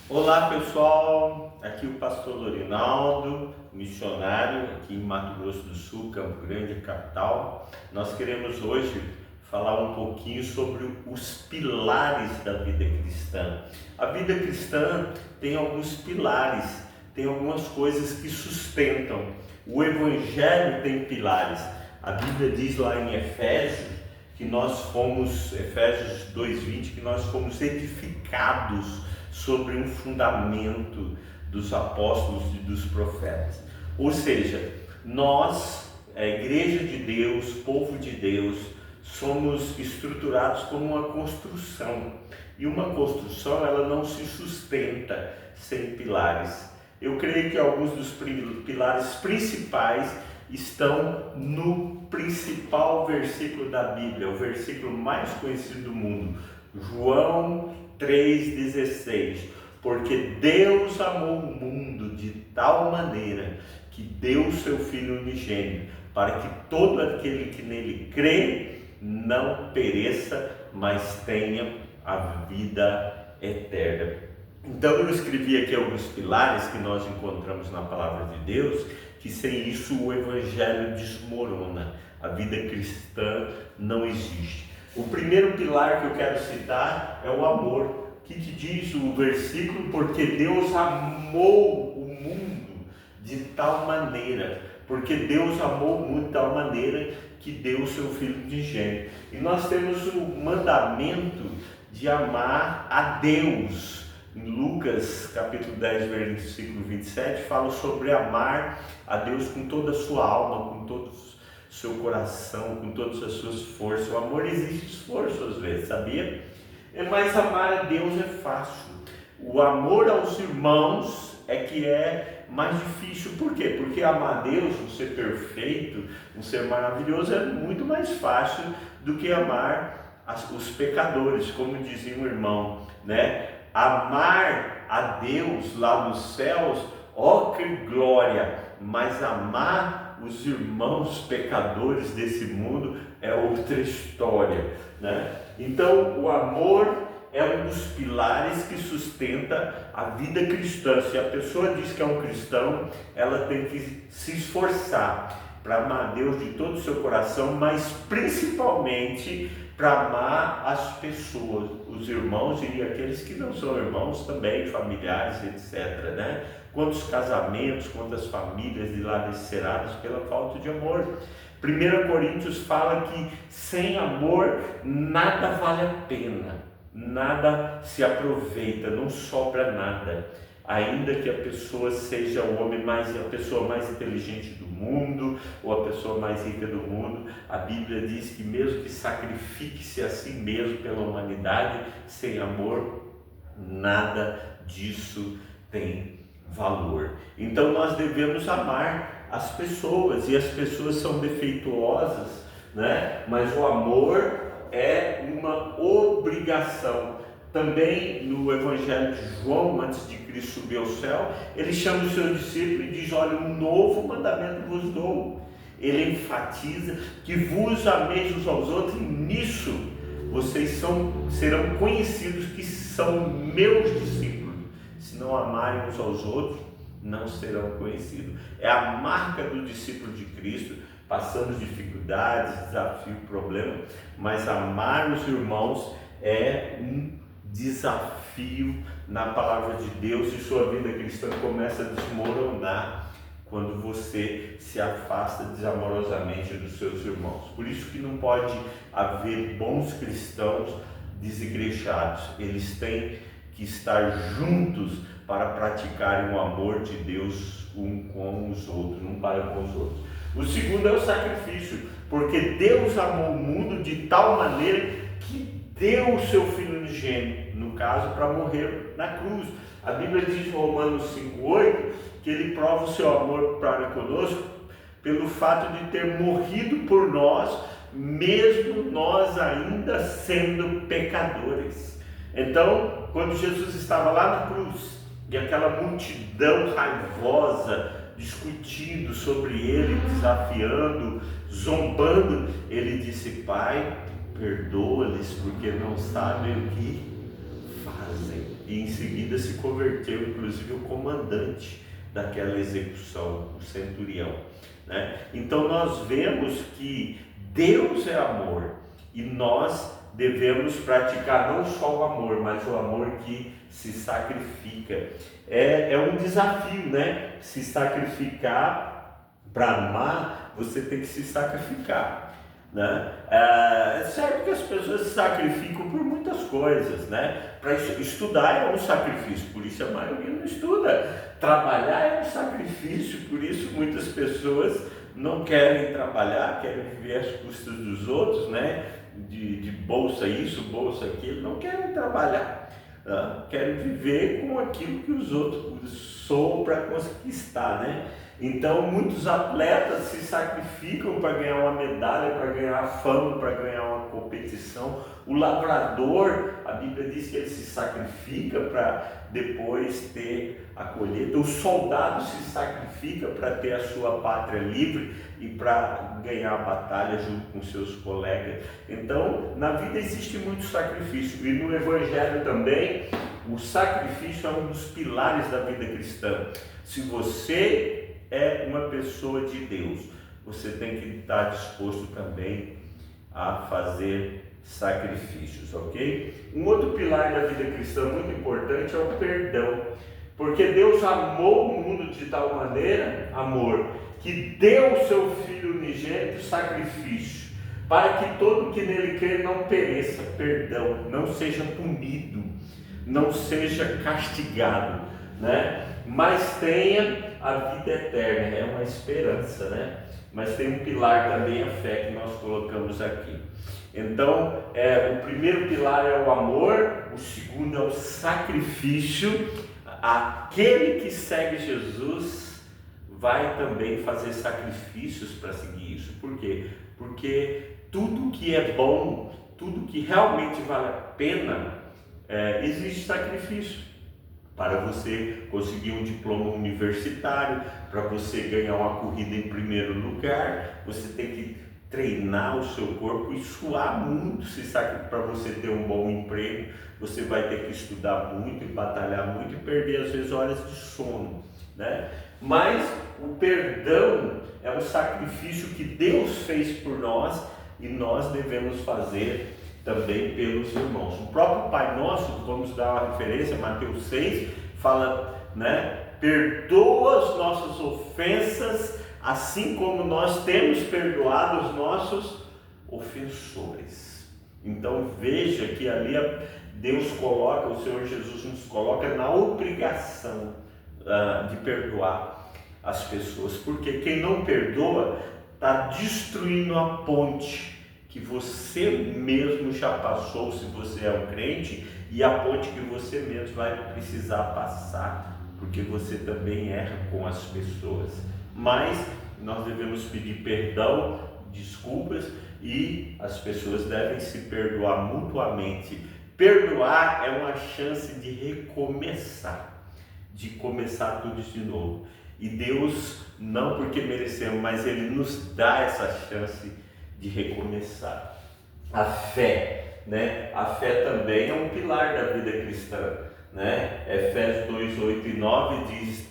Olá pessoal, aqui o pastor Lorinaldo, missionário aqui em Mato Grosso do Sul, Campo Grande, a capital. Nós queremos hoje falar um pouquinho sobre os pilares da vida cristã. A vida cristã tem alguns pilares, tem algumas coisas que sustentam. O Evangelho tem pilares. A Bíblia diz lá em Efésios, Efésios 2:20, que nós fomos edificados sobre um fundamento dos apóstolos e dos profetas. Ou seja, nós, a Igreja de Deus, povo de Deus, somos estruturados como uma construção. E uma construção, ela não se sustenta sem pilares. Eu creio que alguns dos pilares principais estão no principal versículo da Bíblia, o versículo mais conhecido do mundo, João 3,16. Porque Deus amou o mundo de tal maneira que deu o seu Filho unigênito, para que todo aquele que nele crê não pereça, mas tenha a vida eterna. Então eu escrevi aqui alguns pilares que nós encontramos na palavra de Deus, que sem isso o Evangelho desmorona, a vida cristã não existe. O primeiro pilar que eu quero citar é o amor. O que diz o versículo? Porque Deus amou o mundo de tal maneira, porque Deus amou o mundo de tal maneira que deu o seu Filho unigênito. E nós temos o mandamento de amar a Deus. Em Lucas capítulo 10, versículo 27, fala sobre amar a Deus com toda a sua alma, com todo o seu coração, com todas as suas forças. O amor exige esforço às vezes, sabia? Mas amar a Deus é fácil. O amor aos irmãos é que é mais difícil. Por quê? Porque amar a Deus, um ser perfeito, um ser maravilhoso, é muito mais fácil do que amar os pecadores, como dizia um irmão, né? Amar a Deus lá nos céus, ó que glória, mas amar os irmãos pecadores desse mundo é outra história, né? Então o amor é um dos pilares que sustenta a vida cristã. Se a pessoa diz que é um cristão, ela tem que se esforçar para amar a Deus de todo o seu coração, mas principalmente para amar as pessoas, os irmãos e aqueles que não são irmãos também, familiares, etc., né? Quantos casamentos, quantas famílias dilaceradas pela falta de amor. 1 Coríntios fala que sem amor nada vale a pena, nada se aproveita, não sobra nada. Ainda que a pessoa seja a pessoa mais inteligente do mundo, ou a pessoa mais rica do mundo, a Bíblia diz que mesmo que sacrifique-se a si mesmo pela humanidade, sem amor, nada disso tem valor. Então nós devemos amar as pessoas, e as pessoas são defeituosas, né? Mas o amor é uma obrigação. Também no Evangelho de João, antes de Cristo subir ao céu, ele chama os seus discípulos e diz: olha, um novo mandamento vos dou. Ele enfatiza que vos ameis uns aos outros, e nisso vocês serão conhecidos que são meus discípulos. Se não amarem uns aos outros, não serão conhecidos. É a marca do discípulo de Cristo. Passamos dificuldades, desafios, problemas, mas amar os irmãos é um desafio na palavra de Deus, e sua vida cristã começa a desmoronar quando você se afasta desamorosamente dos seus irmãos. Por isso que não pode haver bons cristãos desigrejados. Eles têm que estar juntos para praticarem o amor de Deus um com os outros, um para com os outros. O segundo é o sacrifício, porque Deus amou o mundo de tal maneira que deu o seu Filho unigênito, no caso, para morrer na cruz. A Bíblia diz em Romanos 5,8 que ele prova o seu amor para conosco pelo fato de ter morrido por nós, mesmo nós ainda sendo pecadores. Então, quando Jesus estava lá na cruz, e aquela multidão raivosa discutindo sobre ele, desafiando, zombando, ele disse: Pai, perdoa-lhes porque não sabem o que fazem. E em seguida se converteu, inclusive, o comandante daquela execução, o centurião, né? Então nós vemos que Deus é amor e nós devemos praticar não só o amor, mas o amor que se sacrifica. É um desafio, né? Se sacrificar para amar, você tem que se sacrificar, né? É certo que as pessoas se sacrificam por muitas coisas, né? Para estudar é um sacrifício, por isso a maioria não estuda. Trabalhar é um sacrifício, por isso muitas pessoas não querem trabalhar, querem viver às custas dos outros, né? De bolsa isso, bolsa aquilo, não querem trabalhar, querem viver com aquilo que os outros soam para conquistar, né? Então muitos atletas se sacrificam para ganhar uma medalha, para ganhar fama, para ganhar uma competição. O lavrador, a Bíblia diz que ele se sacrifica para depois ter a colheita. O soldado se sacrifica para ter a sua pátria livre e para ganhar a batalha junto com seus colegas. Então, na vida existe muito sacrifício, e no Evangelho também, o sacrifício é um dos pilares da vida cristã. Se você é uma pessoa de Deus, você tem que estar disposto também a fazer sacrifícios, ok? Um outro pilar da vida cristã muito importante é o perdão, porque Deus amou o mundo de tal maneira, amor, que deu o seu Filho unigênito sacrifício, para que todo que nele crê não pereça, perdão, não seja punido, não seja castigado, né? Mas tenha a vida eterna, é uma esperança, né? Mas tem um pilar também, a fé, que nós colocamos aqui. Então, o primeiro pilar é o amor, o segundo é o sacrifício. Aquele que segue Jesus vai também fazer sacrifícios para seguir isso. Por quê? Porque tudo que é bom, tudo que realmente vale a pena, existe sacrifício. Para você conseguir um diploma universitário, para você ganhar uma corrida em primeiro lugar, você tem que treinar o seu corpo e suar muito, para você ter um bom emprego. Você vai ter que estudar muito e batalhar muito e perder às vezes horas de sono, né? Mas o perdão é um sacrifício que Deus fez por nós e nós devemos fazer também pelos irmãos. O próprio Pai Nosso, vamos dar uma referência, Mateus 6, fala, né? Perdoa as nossas ofensas, assim como nós temos perdoado os nossos ofensores. Então veja que ali Deus coloca, o Senhor Jesus nos coloca na obrigação de perdoar as pessoas, porque quem não perdoa está destruindo a ponte que você mesmo já passou, se você é um crente, e a ponte que você mesmo vai precisar passar, porque você também erra com as pessoas. Mas nós devemos pedir perdão, desculpas, e as pessoas devem se perdoar mutuamente. Perdoar é uma chance de recomeçar, de começar tudo de novo. E Deus, não porque merecemos, mas Ele nos dá essa chance de recomeçar. A fé, né? A fé também é um pilar da vida cristã, né? Efésios 2, 8 e 9 diz,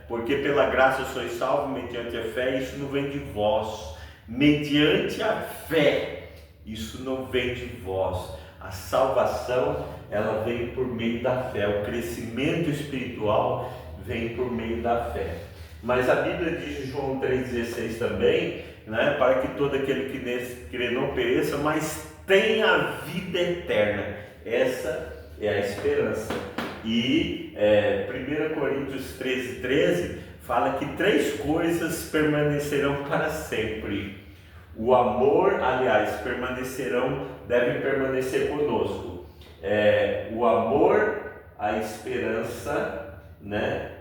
porque pela graça sois salvos mediante a fé, isso não vem de vós, mediante a fé, isso não vem de vós. A salvação, ela vem por meio da fé, o crescimento espiritual vem por meio da fé. Mas a Bíblia diz em João 3,16 também, né, para que todo aquele que nesse crê não pereça, mas tenha a vida eterna. Essa é a esperança. E 1 Coríntios 13,13 fala que 3 coisas permanecerão para sempre. O amor, aliás, devem permanecer conosco. O amor, a esperança, né?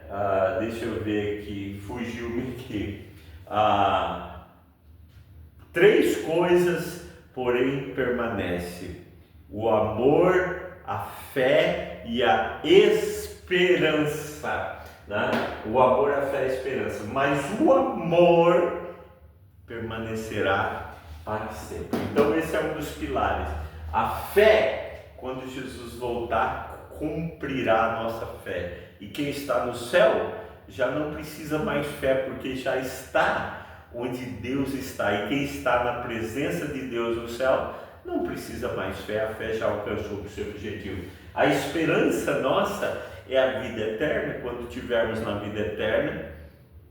Deixa eu ver aqui, fugiu-me aqui. 3 coisas, porém, permanecem: o amor, a fé e a esperança, né? O amor, a fé e a esperança. Mas o amor permanecerá para sempre. Então esse é um dos pilares. A fé quando Jesus voltar, cumprirá a nossa fé. E quem está no céu já não precisa mais fé, porque já está onde Deus está. E quem está na presença de Deus no céu não precisa mais fé, a fé já alcançou o seu objetivo. A esperança nossa é a vida eterna. Quando tivermos na vida eterna,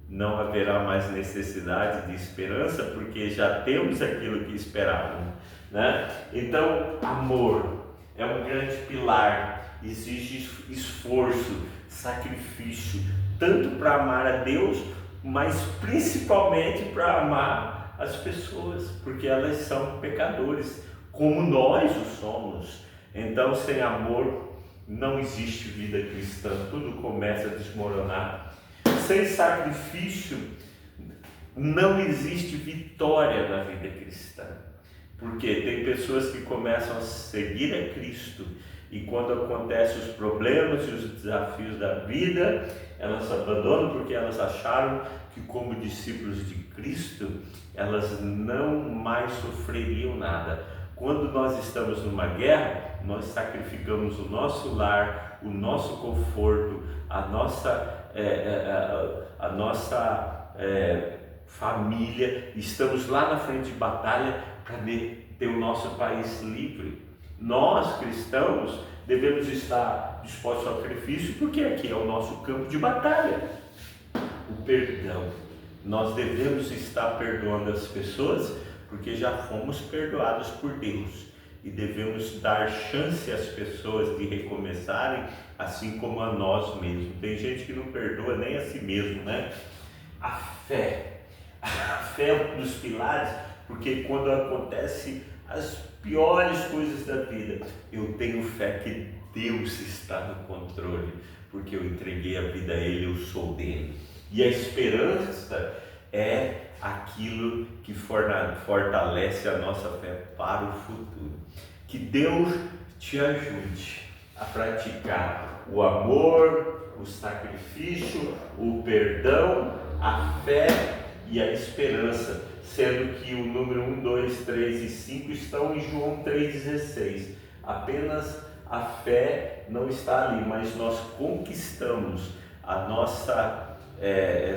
não haverá mais necessidade de esperança, porque já temos aquilo que esperávamos, né? Então, amor é um grande pilar, exige esforço, sacrifício, tanto para amar a Deus, mas principalmente para amar as pessoas, porque elas são pecadores, como nós o somos. Então, sem amor não existe vida cristã, tudo começa a desmoronar. Sem sacrifício não existe vitória na vida cristã, porque tem pessoas que começam a seguir a Cristo e quando acontecem os problemas e os desafios da vida, elas abandonam, porque elas acharam que, como discípulos de Cristo, elas não mais sofreriam nada. Quando nós estamos numa guerra, nós sacrificamos o nosso lar, o nosso conforto, a nossa família, estamos lá na frente de batalha para ter o nosso país livre. Nós, cristãos, devemos estar dispostos ao sacrifício, porque aqui é o nosso campo de batalha. O perdão. Nós devemos estar perdoando as pessoas, porque já fomos perdoados por Deus. E devemos dar chance às pessoas de recomeçarem, assim como a nós mesmos. Tem gente que não perdoa nem a si mesmo, né? A fé é um dos pilares, porque quando acontece as piores coisas da vida, eu tenho fé que Deus está no controle, porque eu entreguei a vida a Ele, eu sou dele. E a esperança é aquilo que fortalece a nossa fé para o futuro. Que Deus te ajude a praticar o amor, o sacrifício, o perdão, a fé e a esperança, sendo que o número 1, 2, 3 e 5 estão em João 3,16. Apenas a fé não está ali, mas nós conquistamos a nossa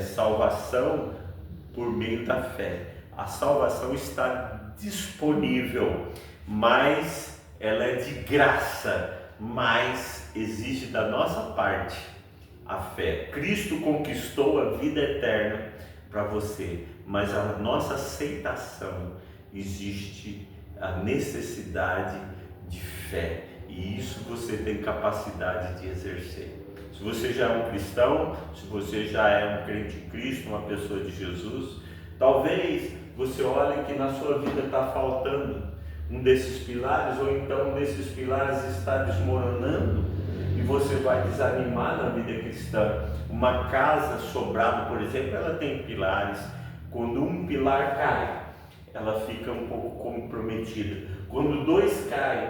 salvação por meio da fé. A salvação está disponível, mas ela é de graça, mas exige da nossa parte a fé. Cristo conquistou a vida eterna para você, mas a nossa aceitação, existe a necessidade de fé, e isso você tem capacidade de exercer. Se você já é um cristão, se você já é um crente em Cristo, uma pessoa de Jesus, talvez você olhe que na sua vida está faltando um desses pilares, ou então um desses pilares está desmoronando, e você vai desanimar na vida cristã. Uma casa sobrada, por exemplo, ela tem pilares. Quando um pilar cai, ela fica um pouco comprometida. Quando dois caem,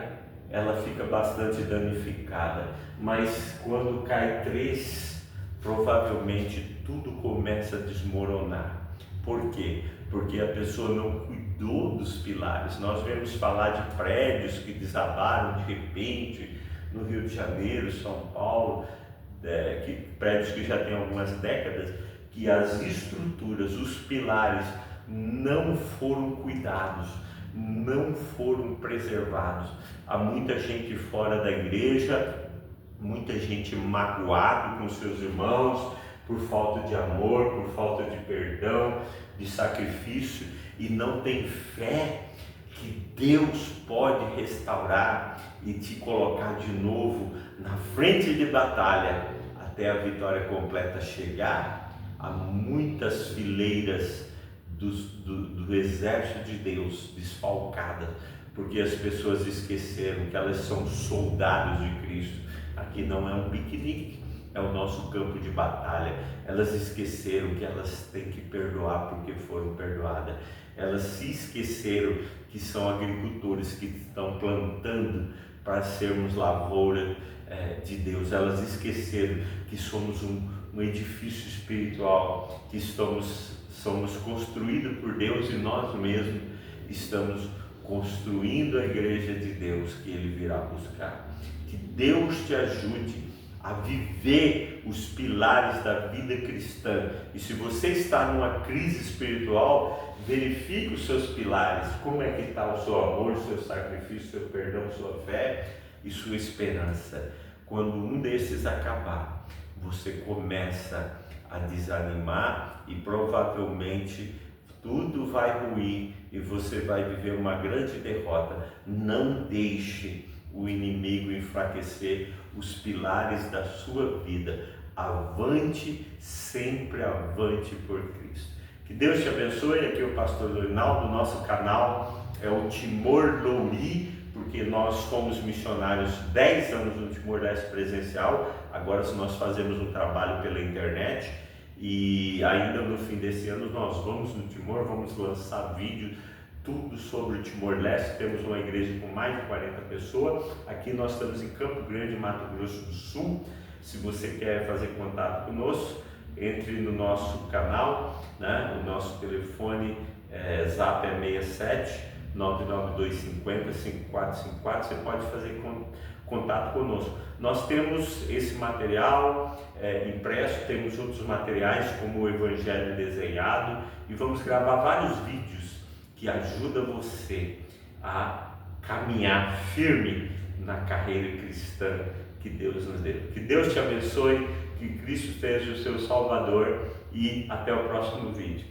ela fica bastante danificada. Mas quando cai três, provavelmente tudo começa a desmoronar. Por quê? Porque a pessoa não cuidou dos pilares. Nós vemos falar de prédios que desabaram de repente no Rio de Janeiro, São Paulo, prédios que já têm algumas décadas, que as estruturas, os pilares não foram cuidados, não foram preservados. Há muita gente fora da igreja, muita gente magoada com seus irmãos por falta de amor, por falta de perdão, de sacrifício, e não tem fé que Deus pode restaurar e te colocar de novo na frente de batalha até a vitória completa chegar. Há muitas fileiras do exército de Deus desfalcadas, porque as pessoas esqueceram que elas são soldados de Cristo. Aqui não é um piquenique, é o nosso campo de batalha. Elas esqueceram que elas têm que perdoar porque foram perdoadas. Elas se esqueceram que são agricultores que estão plantando para sermos lavoura de Deus. Elas esqueceram que somos um edifício espiritual, que somos construídos por Deus, e nós mesmos estamos construindo a igreja de Deus que Ele virá buscar. Que Deus te ajude a viver os pilares da vida cristã. E se você está numa crise espiritual, verifique os seus pilares. Como é que está o seu amor, o seu sacrifício, o seu perdão, sua fé e sua esperança. Quando um desses acabar, você começa a desanimar e provavelmente tudo vai ruir e você vai viver uma grande derrota. Não deixe o inimigo enfraquecer os pilares da sua vida. Avante, sempre avante por Cristo. Que Deus te abençoe. Aqui é o pastor Leonardo. Nosso canal é o Timor-Leste, porque nós fomos missionários 10 anos no Timor-Leste presencial. Agora nós fazemos um trabalho pela internet e ainda no fim desse ano nós vamos no Timor, vamos lançar vídeo tudo sobre o Timor-Leste. Temos uma igreja com mais de 40 pessoas. Aqui nós estamos em Campo Grande, Mato Grosso do Sul. Se você quer fazer contato conosco, entre no nosso canal, né? O nosso telefone Zap é 67 99250 5454. Você pode fazer contato conosco. Nós temos esse material impresso, temos outros materiais como o Evangelho desenhado e vamos gravar vários vídeos que ajudam você a caminhar firme na carreira cristã que Deus nos deu. Que Deus te abençoe, que Cristo seja o seu Salvador e até o próximo vídeo.